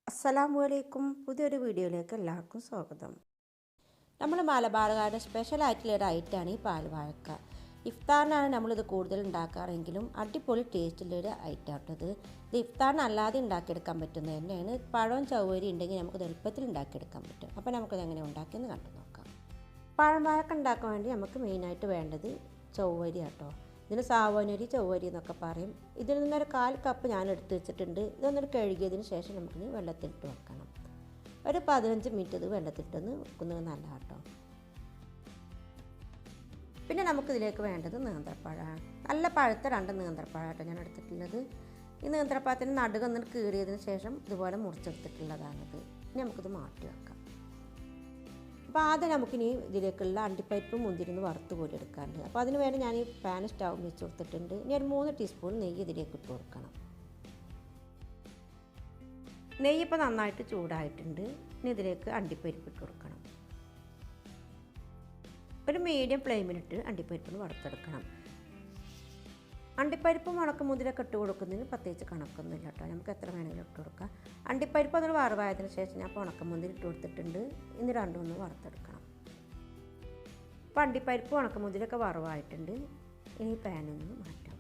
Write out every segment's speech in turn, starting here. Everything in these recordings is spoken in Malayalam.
അസ്സലാമലൈക്കും. പുതിയൊരു വീഡിയോയിലേക്ക് എല്ലാവർക്കും സ്വാഗതം. നമ്മൾ മലബാറുകാരുടെ സ്പെഷ്യലായിട്ടുള്ള ഒരു ഐറ്റമാണ് ഈ പാൽവാഴക്ക. ഇഫ്താറിനാണ് നമ്മളിത് കൂടുതൽ ഉണ്ടാക്കാറെങ്കിലും അടിപൊളി ടേസ്റ്റുള്ളൊരു ഐറ്റം ആട്ടത്. ഇത് ഇഫ്താറിന് അല്ലാതെ ഉണ്ടാക്കിയെടുക്കാൻ പറ്റുന്നത് തന്നെയാണ്. പഴവും ചവ്വരി ഉണ്ടെങ്കിൽ നമുക്കിത് എളുപ്പത്തിൽ ഉണ്ടാക്കിയെടുക്കാൻ പറ്റും. അപ്പോൾ നമുക്കിത് എങ്ങനെ ഉണ്ടാക്കിയെന്ന് കണ്ടു നോക്കാം. പഴംവാഴക്ക ഉണ്ടാക്കാൻ വേണ്ടി നമുക്ക് മെയിനായിട്ട് വേണ്ടത് ചവ്വരി ആട്ടോ. ഇതിന് സാവോനരി ചവ്വരി എന്നൊക്കെ പറയും. ഇതിൽ നിന്നൊരു 1/4 കപ്പ് ഞാൻ എടുത്ത് വെച്ചിട്ടുണ്ട്. ഇതൊന്നൊരു കഴുകിയതിന് ശേഷം നമുക്കിനി വെള്ളത്തിലിട്ട് വെക്കണം. ഒരു 15 മിനിറ്റ് ഇത് വെള്ളത്തിലിട്ടൊന്ന് വെക്കുന്നത് നല്ല കേട്ടോ. പിന്നെ നമുക്കിതിലേക്ക് വേണ്ടത് നേന്ത്രപ്പഴമാണ്. നല്ല പഴുത്ത 2 നേന്ത്രപ്പഴം കേട്ടോ ഞാൻ എടുത്തിട്ടുള്ളത്. ഈ നേന്ത്രപ്പഴത്തിന് നടുകൊന്ന് കീറിയതിന് ശേഷം ഇതുപോലെ മുറിച്ചെടുത്തിട്ടുള്ളതാണിത്. ഇനി നമുക്കിത് മാറ്റി വെക്കാം. അപ്പോൾ ആദ്യം നമുക്കിനി ഇതിലേക്കുള്ള അണ്ടിപ്പരിപ്പ് മുന്തിരിന്ന് വറുത്ത് പോലെ എടുക്കാറുണ്ട്. അപ്പോൾ അതിന് വേണ്ടി ഞാൻ ഈ പാൻ സ്റ്റൗ വെച്ച് കൊടുത്തിട്ടുണ്ട്. ഇനി ഒരു 3 ടീസ്പൂൺ നെയ്യ് ഇതിലേക്ക് ഇട്ട് കൊടുക്കണം. നെയ്യ് ഇപ്പോൾ നന്നായിട്ട് ചൂടായിട്ടുണ്ട്. ഇനി ഇതിലേക്ക് അണ്ടിപ്പരിപ്പ് ഇട്ട് കൊടുക്കണം. ഒരു മീഡിയം ഫ്ലെയിമിലിട്ട് അണ്ടിപ്പരിപ്പിന് വറുത്തെടുക്കണം. അണ്ടിപ്പരിപ്പും ഉണക്കമുന്തിരിയൊക്കെ ഇട്ട് കൊടുക്കുന്നതിന് പ്രത്യേകിച്ച് കണക്കൊന്നുമില്ല കേട്ടോ. നമുക്ക് എത്ര വേണമെങ്കിലും ഇട്ട് കൊടുക്കാം. അണ്ടിപ്പരിപ്പ് അതൊരു വറവായതിനു ശേഷം ഞാൻ ഇപ്പോൾ ഉണക്കമുന്തിരി ഇട്ട് കൊടുത്തിട്ടുണ്ട്. ഇനി രണ്ടും ഒന്ന് വറുത്തെടുക്കണം. അപ്പോൾ അണ്ടിപ്പരിപ്പ് ഉണക്കമുന്തിരിയൊക്കെ വറവായിട്ടുണ്ട്. ഇനി പാനിൽ നിന്ന് മാറ്റാം.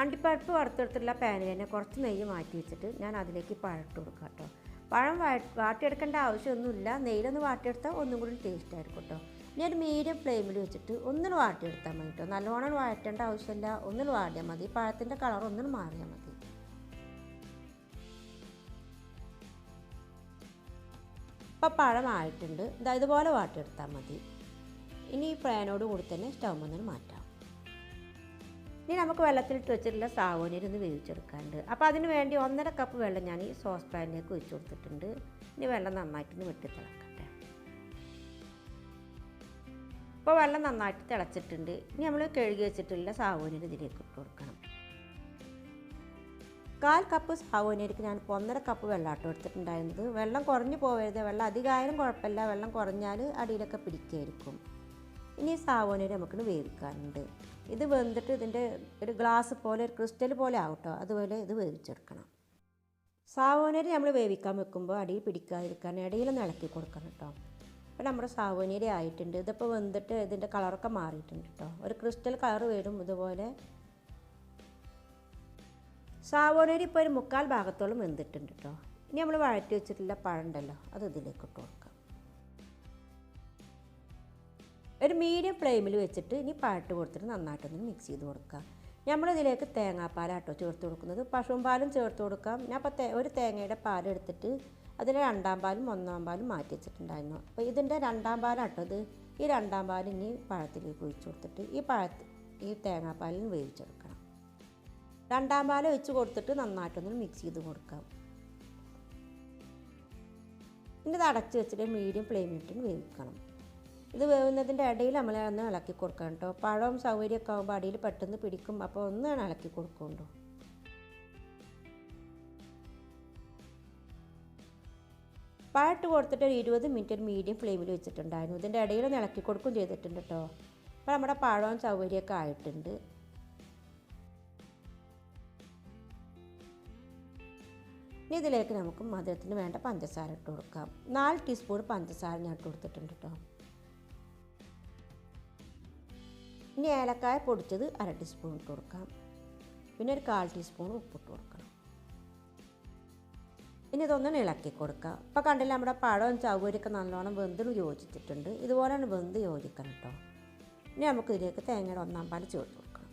അണ്ടിപ്പരിപ്പ് വറുത്തെടുത്തിട്ടുള്ള പാനിൽ തന്നെ കുറച്ച് നെയ്യ് മാറ്റി വെച്ചിട്ട് ഞാൻ അതിലേക്ക് പഴം ഇട്ട് കൊടുക്കാം കേട്ടോ. പഴം വാട്ടിയെടുക്കേണ്ട ആവശ്യമൊന്നുമില്ല. നെയ്യിലൊന്ന് വാട്ടിയെടുത്താൽ ഒന്നും കൂടി ടേസ്റ്റ് ആയിരിക്കും കേട്ടോ. ഇനി ഒരു മീഡിയം ഫ്ലെയിമിൽ വെച്ചിട്ട് ഒന്നിന് വാട്ടിയെടുത്താൽ മതി കേട്ടോ. നല്ലോണം വാട്ടേണ്ട ആവശ്യമില്ല. ഒന്നിന് വാടിയാൽ മതി. പഴത്തിൻ്റെ കളർ ഒന്നിന് മാറിയാൽ മതി. ഇപ്പോൾ പഴമായിട്ടുണ്ട്. ഇതുപോലെ വാട്ടിയെടുത്താൽ മതി. ഇനി ഈ പാനോട് കൂടി തന്നെ സ്റ്റൗ ഒന്നിന് മാറ്റാം. ഇനി നമുക്ക് വെള്ളത്തിലിട്ട് വെച്ചിട്ടുള്ള സാവോനരി ഒന്ന് വേവിച്ചെടുക്കാനുണ്ട്. അപ്പോൾ അതിന് വേണ്ടി 1.5 കപ്പ് വെള്ളം ഞാൻ ഈ സോസ് പാനിലേക്ക് ഒഴിച്ച് കൊടുത്തിട്ടുണ്ട്. ഇനി വെള്ളം നന്നായിട്ടൊന്ന് വെട്ടിത്തിളക്കട്ടെ. ഇപ്പോൾ വെള്ളം നന്നായിട്ട് തിളച്ചിട്ടുണ്ട്. ഇനി നമ്മൾ കഴുകി വെച്ചിട്ടുള്ള സാവോനരി ഇതിലേക്ക് ഇട്ട് കൊടുക്കണം. 1/4 കപ്പ് സാവോനരിക്ക് ഞാനിപ്പോൾ 1.5 കപ്പ് വെള്ളമാട്ടോ എടുത്തിട്ടുണ്ടായിരുന്നത്. വെള്ളം കുറഞ്ഞു പോകരുത്. വെള്ളം അധികമായാലും കുഴപ്പമില്ല. വെള്ളം കുറഞ്ഞാൽ അടിയിലൊക്കെ പിടിക്കുമായിരിക്കും. ഇനി സാവോനരി നമുക്കിന് വേവിക്കാനുണ്ട്. ഇത് വെന്തിട്ട് ഇതിൻ്റെ ഒരു ഗ്ലാസ് പോലെ ഒരു ക്രിസ്റ്റൽ പോലെ ആവട്ടോ. അതുപോലെ ഇത് വേവിച്ചെടുക്കണം. സാവോനരി നമ്മൾ വേവിക്കാൻ വെക്കുമ്പോൾ അടിയിൽ പിടിക്കാതിരിക്കാൻ ഇടയിലൊന്ന് ഇളക്കി കൊടുക്കണം കേട്ടോ. അപ്പോൾ നമ്മുടെ സാവോനരി ആയിട്ടുണ്ട്. ഇതിപ്പോൾ വെന്തിട്ട് ഇതിൻ്റെ കളറൊക്കെ മാറിയിട്ടുണ്ട് കേട്ടോ. ഒരു ക്രിസ്റ്റൽ കളർ വരും ഇതുപോലെ. സാവോനരി ഇപ്പോൾ ഒരു 1/4 ഭാഗത്തോളം വെന്തിട്ടുണ്ട് കേട്ടോ. ഇനി നമ്മൾ വഴറ്റി വെച്ചിട്ടുള്ള പഴം ഉണ്ടല്ലോ അത് ഇതിലേക്ക് ഇട്ട് കൊടുക്കാം. ഒരു മീഡിയം ഫ്ലെയിമിൽ വെച്ചിട്ട് ഇനി പഴട്ട് കൊടുത്തിട്ട് നന്നായിട്ടൊന്ന് മിക്സ് ചെയ്ത് കൊടുക്കാം. നമ്മളിതിലേക്ക് തേങ്ങാപ്പാലാട്ടോ ചേർത്ത് കൊടുക്കുന്നത്. പശുവും പാലും ചേർത്ത് കൊടുക്കാം. ഞാൻ അപ്പോൾ ഒരു തേങ്ങയുടെ പാലെടുത്തിട്ട് അതിൽ 2ാം പാലും 1ാം പാലും മാറ്റി വെച്ചിട്ടുണ്ടായിരുന്നു. അപ്പോൾ ഇതിൻ്റെ 2ാം പാലാട്ടോ ഇത്. ഈ 2ാം പാൽ ഇനി പഴത്തിലേക്ക് ഒഴിച്ച് കൊടുത്തിട്ട് ഈ തേങ്ങാപ്പാലിന് വേവിച്ചെടുക്കണം. 2ാം പാൽ ഒഴിച്ച് കൊടുത്തിട്ട് നന്നായിട്ടൊന്ന് മിക്സ് ചെയ്ത് കൊടുക്കാം. ഇനി ഇത് അടച്ച് വെച്ചിട്ട് മീഡിയം ഫ്ലെയിമിലിട്ട് വേവിക്കണം. ഇത് വേവുന്നതിൻ്റെ ഇടയിൽ നമ്മൾ ഒന്ന് ഇളക്കി കൊടുക്കണം കേട്ടോ. പഴവും സൗകര്യമൊക്കെ ആകുമ്പോൾ അടിയിൽ പെട്ടെന്ന് പിടിക്കും. അപ്പോൾ ഒന്ന് ഇളക്കി കൊടുക്കുന്നുണ്ടോ. പഴട്ട് കൊടുത്തിട്ട് ഒരു 20 മിനിറ്റ് ഒരു മീഡിയം ഫ്ലെയിമിൽ വെച്ചിട്ടുണ്ടായിരുന്നു. ഇതിൻ്റെ ഇടയിൽ ഇളക്കി കൊടുക്കുകയും ചെയ്തിട്ടുണ്ട് കേട്ടോ. അപ്പോൾ നമ്മുടെ പഴവും സൗകര്യമൊക്കെ ആയിട്ടുണ്ട്. ഇനി ഇതിലേക്ക് നമുക്ക് മധുരത്തിന് വേണ്ട പഞ്ചസാര ഇട്ട് കൊടുക്കാം. 4 ടീസ്പൂൺ പഞ്ചസാര ഞാൻ ഇട്ട് കൊടുത്തിട്ടുണ്ട് കേട്ടോ. ഇനി ഏലക്കായ പൊടിച്ചത് 1/2 ടീസ്പൂൺ ഇട്ട് കൊടുക്കാം. പിന്നെ ഒരു 1/4 ടീസ്പൂൺ ഉപ്പിട്ട് കൊടുക്കണം. ഇനി ഇതൊന്നും ഇളക്കി കൊടുക്കാം. ഇപ്പോൾ കണ്ടില്ല നമ്മുടെ പഴവും ചവ്വരിയൊക്കെ നല്ലോണം വെന്തിന് യോജിച്ചിട്ടുണ്ട്. ഇതുപോലെയാണ് വെന്ത് യോജിക്കണം കേട്ടോ. ഇനി നമുക്ക് ഇതിലേക്ക് തേങ്ങയുടെ 1ാം പാൽ ചേർത്ത് കൊടുക്കണം.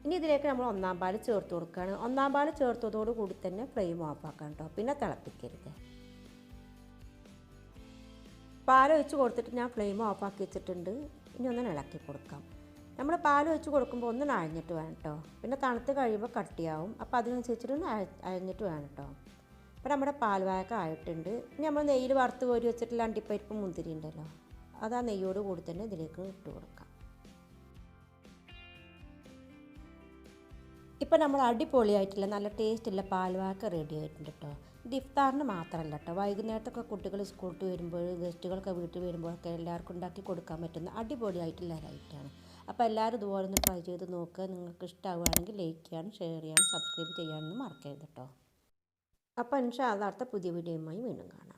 ഇനി ഇതിലേക്ക് നമ്മൾ 1ാം പാൽ ചേർത്ത് കൊടുക്കുകയാണ്. 1ാം പാൽ ചേർത്തതോട് കൂടി തന്നെ ഫ്ലെയിം ഓഫാക്കാം കേട്ടോ. പിന്നെ തിളപ്പിക്കരുത്. പാൽ ഒഴിച്ച് കൊടുത്തിട്ട് ഞാൻ ഫ്ലെയിം ഓഫാക്കി വെച്ചിട്ടുണ്ട്. ഇനി ഒന്ന് ഇളക്കി കൊടുക്കാം. നമ്മൾ പാൽ ഒഴിച്ച് കൊടുക്കുമ്പോൾ ഒന്ന് അഴഞ്ഞിട്ട് വേണം കേട്ടോ. പിന്നെ തണുത്ത് കഴിയുമ്പോൾ കട്ടിയാവും. അപ്പോൾ അതിനനുസരിച്ചിട്ടൊന്ന് അഴഞ്ഞിട്ട് വേണം കേട്ടോ. അപ്പോൾ നമ്മുടെ പാൽവാഴക്ക ആയിട്ടുണ്ട്. ഇനി നമ്മൾ നെയ്യിൽ വറുത്ത് കോരി വെച്ചിട്ടുള്ള അണ്ടിപ്പരിപ്പ് മുന്തിരി ഉണ്ടല്ലോ അത് ആ നെയ്യോട് കൂടി തന്നെ ഇതിലേക്ക് ഇട്ട് കൊടുക്കാം. ഇപ്പോൾ നമ്മൾ അടിപൊളിയായിട്ടുള്ള നല്ല ടേസ്റ്റുള്ള പാൽവാഴക്ക റെഡി ആയിട്ടുണ്ട് കേട്ടോ. ഇത് ഇഫ്താറിന് മാത്രമല്ല കേട്ടോ. വൈകുന്നേരത്തൊക്കെ കുട്ടികൾ സ്കൂളിൽ വരുമ്പോൾ ഗസ്റ്റുകളൊക്കെ വീട്ടിൽ വരുമ്പോഴൊക്കെ എല്ലാവർക്കും ഉണ്ടാക്കി കൊടുക്കാൻ പറ്റുന്ന അടിപൊളിയായിട്ടുള്ള ഐറ്റമാണ്. അപ്പോൾ എല്ലാവരും ഇതുപോലെ ഒന്ന് ട്രൈ ചെയ്ത് നോക്കുക. നിങ്ങൾക്ക് ഇഷ്ടമാവുകയാണെങ്കിൽ ലൈക്ക് ചെയ്യാനും ഷെയർ ചെയ്യാനും സബ്സ്ക്രൈബ് ചെയ്യാനൊന്നും മറക്കരുത് കേട്ടോ. അപ്പോൾ ഇൻഷാ അല്ലാഹ് അടുത്ത പുതിയ വീഡിയോയുമായി വീണ്ടും കാണാം.